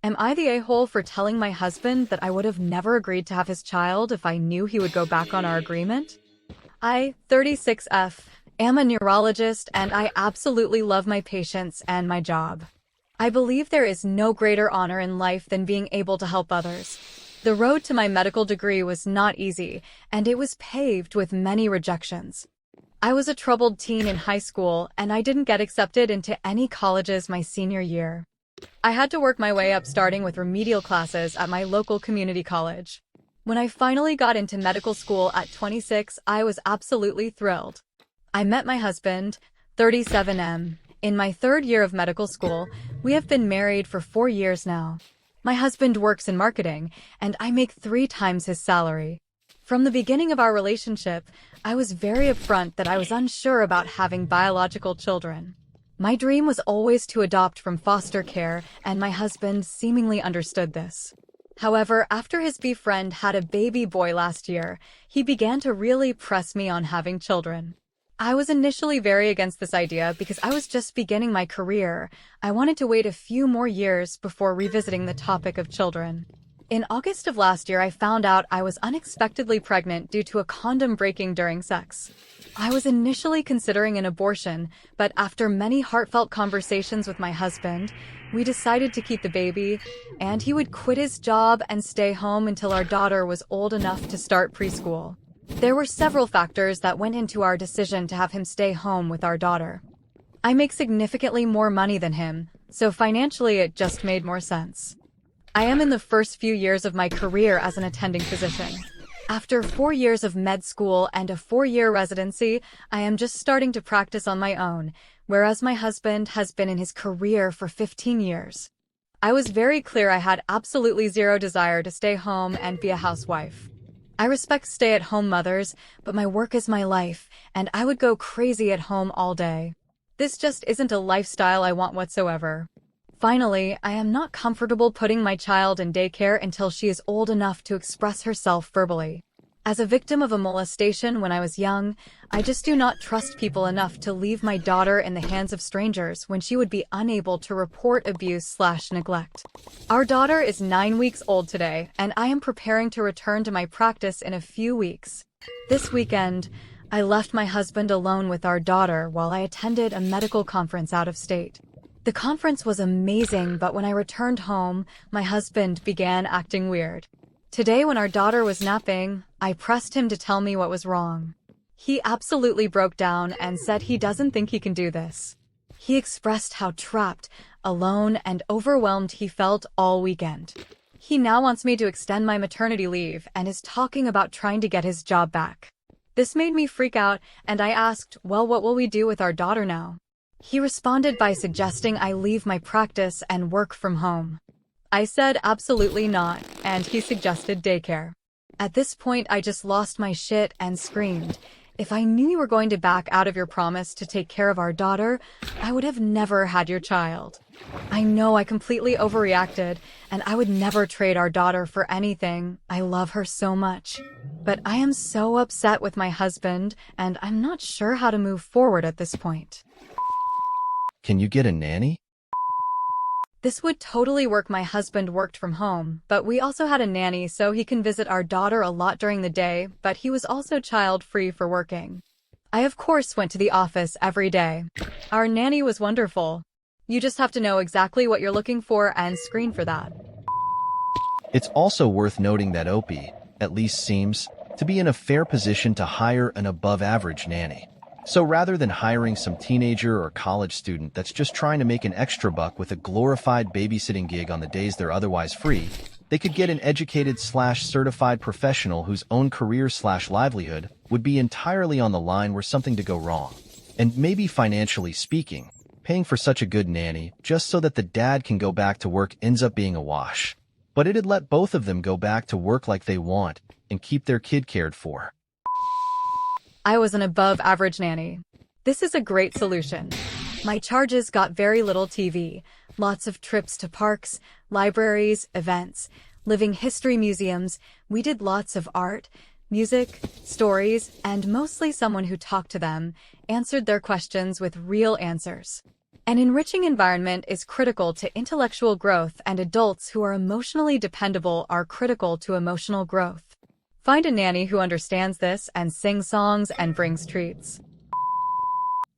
Am I the a-hole for telling my husband that I would have never agreed to have his child if I knew he would go back on our agreement? I, 36F, am a neurologist and I absolutely love my patients and my job. I believe there is no greater honor in life than being able to help others. The road to my medical degree was not easy, and it was paved with many rejections. I was a troubled teen in high school, and I didn't get accepted into any colleges my senior year. I had to work my way up starting with remedial classes at my local community college. When I finally got into medical school at 26, I was absolutely thrilled. I met my husband, 37M, in my third year of medical school. We have been married for 4 years now. My husband works in marketing, and I make 3 times his salary. From the beginning of our relationship, I was very upfront that I was unsure about having biological children. My dream was always to adopt from foster care, and my husband seemingly understood this. However, after his friend had a baby boy last year, he began to really press me on having children. I was initially very against this idea because I was just beginning my career. I wanted to wait a few more years before revisiting the topic of children. In August of last year, I found out I was unexpectedly pregnant due to a condom breaking during sex. I was initially considering an abortion, but after many heartfelt conversations with my husband, we decided to keep the baby, and he would quit his job and stay home until our daughter was old enough to start preschool. There were several factors that went into our decision to have him stay home with our daughter. I make significantly more money than him, so financially it just made more sense. I am in the first few years of my career as an attending physician. After 4 years of med school and a 4-year residency, I am just starting to practice on my own, whereas my husband has been in his career for 15 years. I was very clear I had absolutely zero desire to stay home and be a housewife. I respect stay-at-home mothers, but my work is my life, and I would go crazy at home all day. This just isn't a lifestyle I want whatsoever. Finally, I am not comfortable putting my child in daycare until she is old enough to express herself verbally. As a victim of a molestation when I was young, I just do not trust people enough to leave my daughter in the hands of strangers when she would be unable to report abuse/neglect. Our daughter is 9 weeks old today, and I am preparing to return to my practice in a few weeks. This weekend, I left my husband alone with our daughter while I attended a medical conference out of state. The conference was amazing, but when I returned home, my husband began acting weird. Today, when our daughter was napping, I pressed him to tell me what was wrong. He absolutely broke down and said he doesn't think he can do this. He expressed how trapped, alone, and overwhelmed he felt all weekend. He now wants me to extend my maternity leave and is talking about trying to get his job back. This made me freak out, and I asked, well, what will we do with our daughter now? He responded by suggesting I leave my practice and work from home. I said absolutely not, and he suggested daycare. At this point, I just lost my shit and screamed, if I knew you were going to back out of your promise to take care of our daughter, I would have never had your child. I know I completely overreacted, and I would never trade our daughter for anything. I love her so much. But I am so upset with my husband, and I'm not sure how to move forward at this point. Can you get a nanny? This would totally work. My husband worked from home, but we also had a nanny so he can visit our daughter a lot during the day, but he was also child-free for working. I of course went to the office every day. Our nanny was wonderful. You just have to know exactly what you're looking for and screen for that. It's also worth noting that Opie, at least seems, to be in a fair position to hire an above-average nanny. So rather than hiring some teenager or college student that's just trying to make an extra buck with a glorified babysitting gig on the days they're otherwise free, they could get an educated/certified professional whose own career/livelihood would be entirely on the line were something to go wrong. And maybe financially speaking, paying for such a good nanny just so that the dad can go back to work ends up being a wash. But it'd let both of them go back to work like they want and keep their kid cared for. I was an above-average nanny. This is a great solution. My charges got very little TV, lots of trips to parks, libraries, events, living history museums. We did lots of art, music, stories, and mostly someone who talked to them, answered their questions with real answers. An enriching environment is critical to intellectual growth, and adults who are emotionally dependable are critical to emotional growth. Find a nanny who understands this and sings songs and brings treats.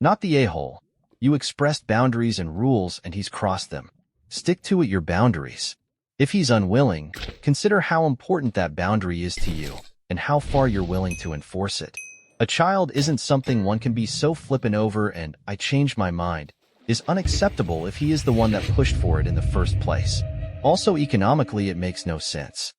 Not the a-hole. You expressed boundaries and rules and he's crossed them. Stick to your boundaries. If he's unwilling, consider how important that boundary is to you and how far you're willing to enforce it. A child isn't something one can be so flippant over, and "I changed my mind" is unacceptable if he is the one that pushed for it in the first place. Also, economically, it makes no sense.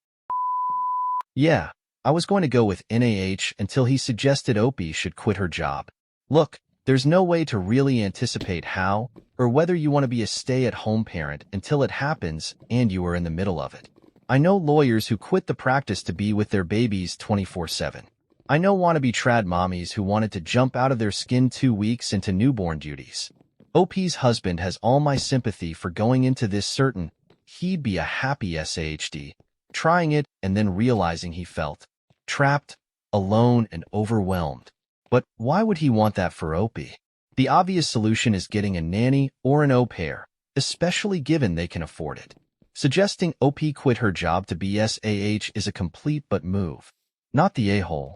Yeah, I was going to go with NAH until he suggested Opie should quit her job. Look, there's no way to really anticipate how or whether you want to be a stay-at-home parent until it happens and you are in the middle of it. I know lawyers who quit the practice to be with their babies 24/7. I know wannabe trad mommies who wanted to jump out of their skin 2 weeks into newborn duties. OP's husband has all my sympathy for going into this certain he'd be a happy SAHD, trying it and then realizing he felt trapped, alone, and overwhelmed. But why would he want that for Opie? The obvious solution is getting a nanny or an au pair, especially given they can afford it. Suggesting Opie quit her job to be SAH is a complete but move. Not the a-hole.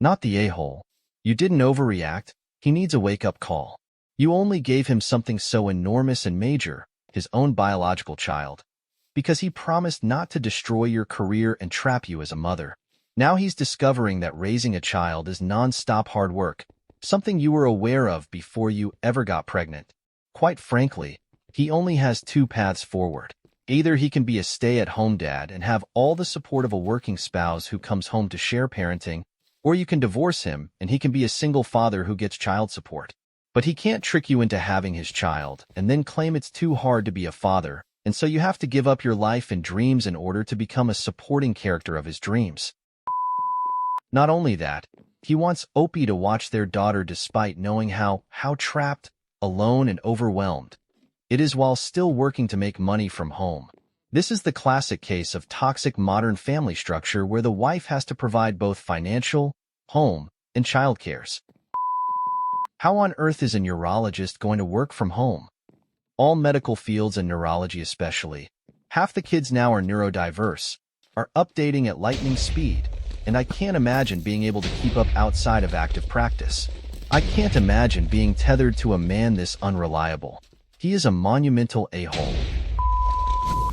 Not the a-hole. You didn't overreact. He needs a wake-up call. You only gave him something so enormous and major, his own biological child, because he promised not to destroy your career and trap you as a mother. Now he's discovering that raising a child is non-stop hard work, something you were aware of before you ever got pregnant. Quite frankly, he only has 2 paths forward. Either he can be a stay-at-home dad and have all the support of a working spouse who comes home to share parenting, or you can divorce him and he can be a single father who gets child support. But he can't trick you into having his child and then claim it's too hard to be a father, and so you have to give up your life and dreams in order to become a supporting character of his dreams. Not only that, he wants Opie to watch their daughter despite knowing how trapped, alone, and overwhelmed it is while still working to make money from home. This is the classic case of toxic modern family structure where the wife has to provide both financial, home, and child cares. How on earth is a neurologist going to work from home? All medical fields and neurology especially, half the kids now are neurodiverse, are updating at lightning speed, and I can't imagine being able to keep up outside of active practice. I can't imagine being tethered to a man this unreliable. He is a monumental a-hole.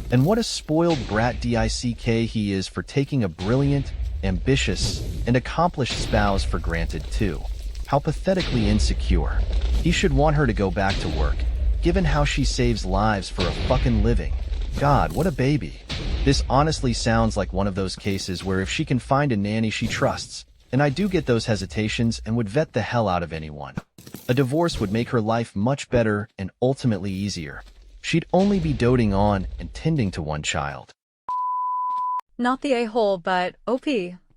And what a spoiled brat DICK he is for taking a brilliant, ambitious, and accomplished spouse for granted too. How pathetically insecure. He should want her to go back to work, given how she saves lives for a fucking living. God, what a baby. This honestly sounds like one of those cases where if she can find a nanny she trusts, and I do get those hesitations and would vet the hell out of anyone, a divorce would make her life much better and ultimately easier. She'd only be doting on and tending to one child. Not the a-hole, but OP,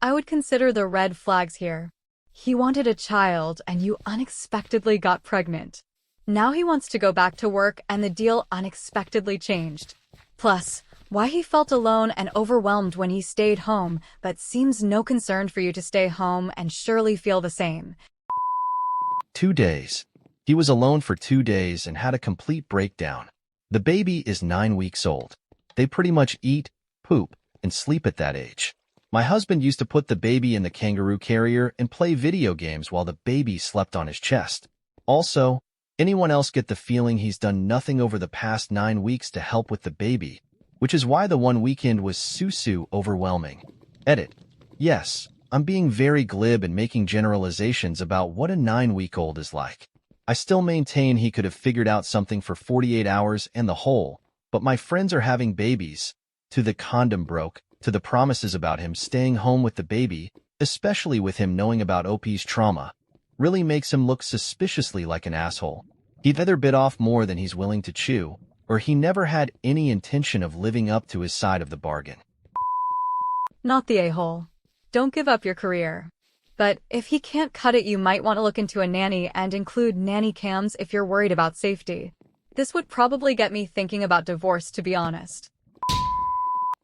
I would consider the red flags here. He wanted a child and you unexpectedly got pregnant. Now he wants to go back to work and the deal unexpectedly changed. Plus, why he felt alone and overwhelmed when he stayed home, but seems no concern for you to stay home and surely feel the same. 2 days. He was alone for 2 days and had a complete breakdown. The baby is 9 weeks old. They pretty much eat, poop, and sleep at that age. My husband used to put the baby in the kangaroo carrier and play video games while the baby slept on his chest. Also, anyone else get the feeling he's done nothing over the past 9 weeks to help with the baby, which is why the one weekend was so overwhelming. Edit. Yes, I'm being very glib and making generalizations about what a 9-week-old is like. I still maintain he could have figured out something for 48 hours and the whole, but my friends are having babies, to the condom broke, to the promises about him staying home with the baby, especially with him knowing about OP's trauma, really makes him look suspiciously like an asshole. He'd either bit off more than he's willing to chew, or he never had any intention of living up to his side of the bargain. Not the a-hole. Don't give up your career. But if he can't cut it, you might want to look into a nanny and include nanny cams if you're worried about safety. This would probably get me thinking about divorce, to be honest.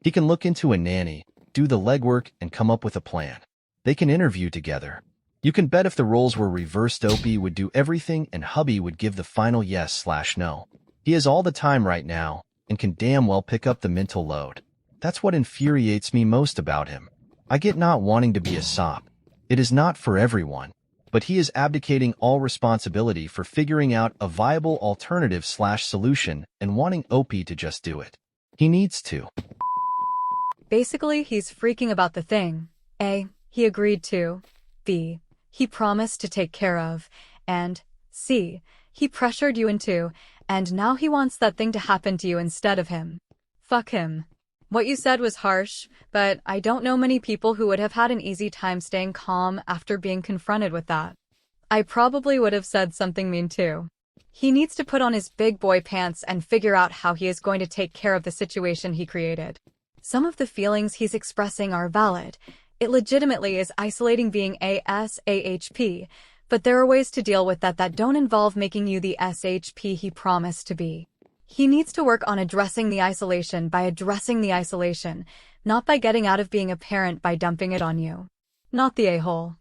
He can look into a nanny, do the legwork, and come up with a plan. They can interview together. You can bet if the roles were reversed, Opie would do everything and hubby would give the final yes/no. He has all the time right now and can damn well pick up the mental load. That's what infuriates me most about him. I get not wanting to be a sop. It is not for everyone. But he is abdicating all responsibility for figuring out a viable alternative/solution and wanting Opie to just do it. He needs to. Basically, he's freaking about the thing. A, he agreed to. B, he promised to take care of. And C, he pressured you into, and now he wants that thing to happen to you instead of him. Fuck him. What you said was harsh, but I don't know many people who would have had an easy time staying calm after being confronted with that. I probably would have said something mean too. He needs to put on his big boy pants and figure out how he is going to take care of the situation he created. Some of the feelings he's expressing are valid. It legitimately is isolating being a SAHP, but there are ways to deal with that don't involve making you the SHP he promised to be. He needs to work on addressing the isolation by addressing the isolation, not by getting out of being a parent by dumping it on you. Not the a-hole.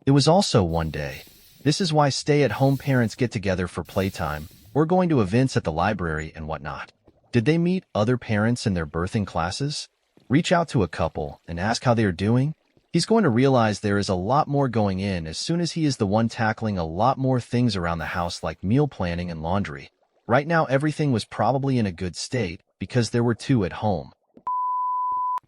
It was also one day. This is why stay-at-home parents get together for playtime or going to events at the library and whatnot. Did they meet other parents in their birthing classes? Reach out to a couple and ask how they are doing? He's going to realize there is a lot more going in as soon as he is the one tackling a lot more things around the house like meal planning and laundry. Right now, everything was probably in a good state because there were two at home.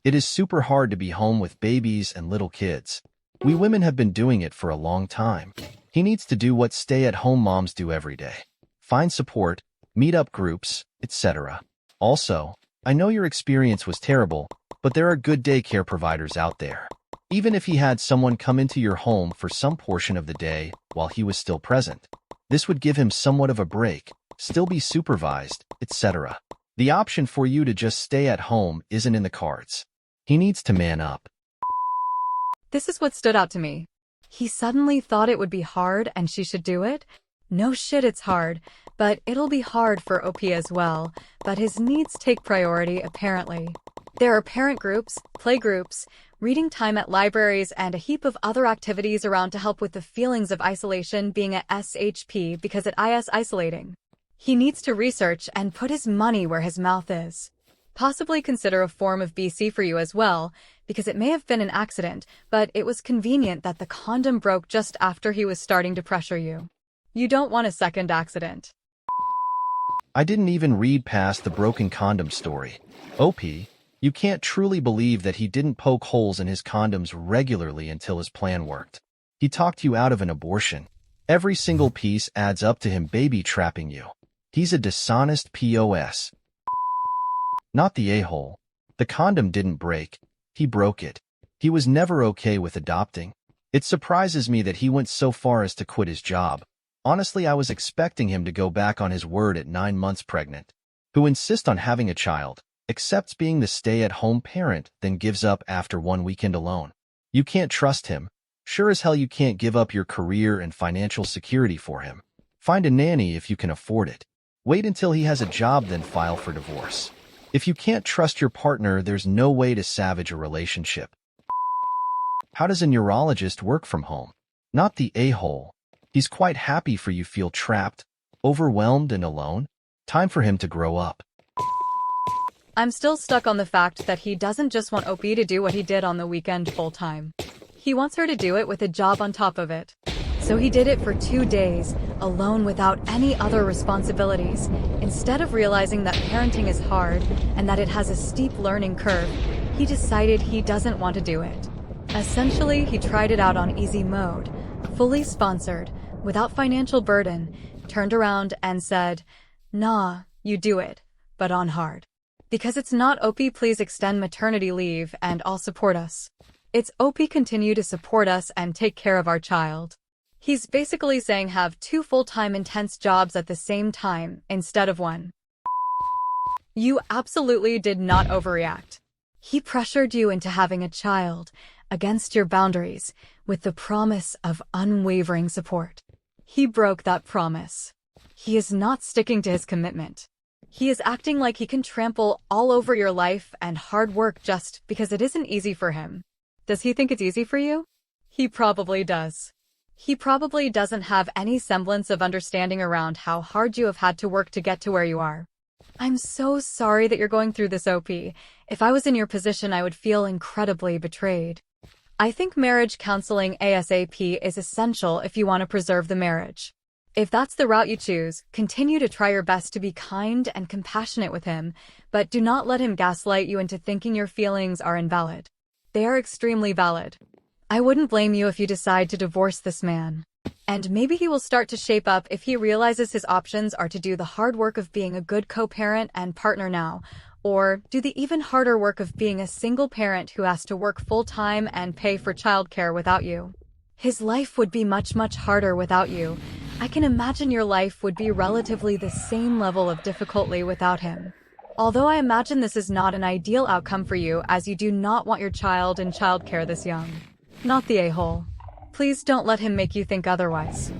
It is super hard to be home with babies and little kids. We women have been doing it for a long time. He needs to do what stay-at-home moms do every day. Find support, meet up groups, etc. Also, I know your experience was terrible, but there are good daycare providers out there. Even if he had someone come into your home for some portion of the day while he was still present, this would give him somewhat of a break, still be supervised, etc. The option for you to just stay at home isn't in the cards. He needs to man up. This is what stood out to me. He suddenly thought it would be hard and she should do it? No shit, it's hard, but it'll be hard for OP as well, but his needs take priority apparently. There are parent groups, play groups, reading time at libraries, and a heap of other activities around to help with the feelings of isolation being a SHP because it is isolating. He needs to research and put his money where his mouth is. Possibly consider a form of BC for you as well, because it may have been an accident, but it was convenient that the condom broke just after he was starting to pressure you. You don't want a second accident. I didn't even read past the broken condom story. OP, you can't truly believe that he didn't poke holes in his condoms regularly until his plan worked. He talked you out of an abortion. Every single piece adds up to him baby-trapping you. He's a dishonest POS. Not the a-hole. The condom didn't break. He broke it. He was never okay with adopting. It surprises me that he went so far as to quit his job. Honestly, I was expecting him to go back on his word at 9 months pregnant. Who insists on having a child, accepts being the stay-at-home parent, then gives up after 1 weekend alone. You can't trust him. Sure as hell you can't give up your career and financial security for him. Find a nanny if you can afford it. Wait until he has a job, then file for divorce. If you can't trust your partner, there's no way to salvage a relationship. How does a neurologist work from home? Not the a-hole. He's quite happy for you feel trapped, overwhelmed, and alone. Time for him to grow up. I'm still stuck on the fact that he doesn't just want OP to do what he did on the weekend full-time. He wants her to do it with a job on top of it. So he did it for 2 days, alone without any other responsibilities. Instead of realizing that parenting is hard and that it has a steep learning curve, he decided he doesn't want to do it. Essentially, he tried it out on easy mode, fully sponsored, without financial burden, turned around and said, "Nah, you do it, but on hard. Because it's not OP, please extend maternity leave and I'll support us. It's OP, continue to support us and take care of our child." He's basically saying have 2 full-time intense jobs at the same time instead of 1. You absolutely did not overreact. He pressured you into having a child against your boundaries with the promise of unwavering support. He broke that promise. He is not sticking to his commitment. He is acting like he can trample all over your life and hard work just because it isn't easy for him. Does he think it's easy for you? He probably does. He probably doesn't have any semblance of understanding around how hard you have had to work to get to where you are. I'm so sorry that you're going through this, OP. If I was in your position, I would feel incredibly betrayed. I think marriage counseling ASAP is essential if you want to preserve the marriage. If that's the route you choose, continue to try your best to be kind and compassionate with him, but do not let him gaslight you into thinking your feelings are invalid. They are extremely valid. I wouldn't blame you if you decide to divorce this man. And maybe he will start to shape up if he realizes his options are to do the hard work of being a good co-parent and partner now, or do the even harder work of being a single parent who has to work full-time and pay for childcare without you. His life would be much, much harder without you. I can imagine your life would be relatively the same level of difficulty without him. Although I imagine this is not an ideal outcome for you, as you do not want your child in childcare this young. Not the a-hole. Please don't let him make you think otherwise.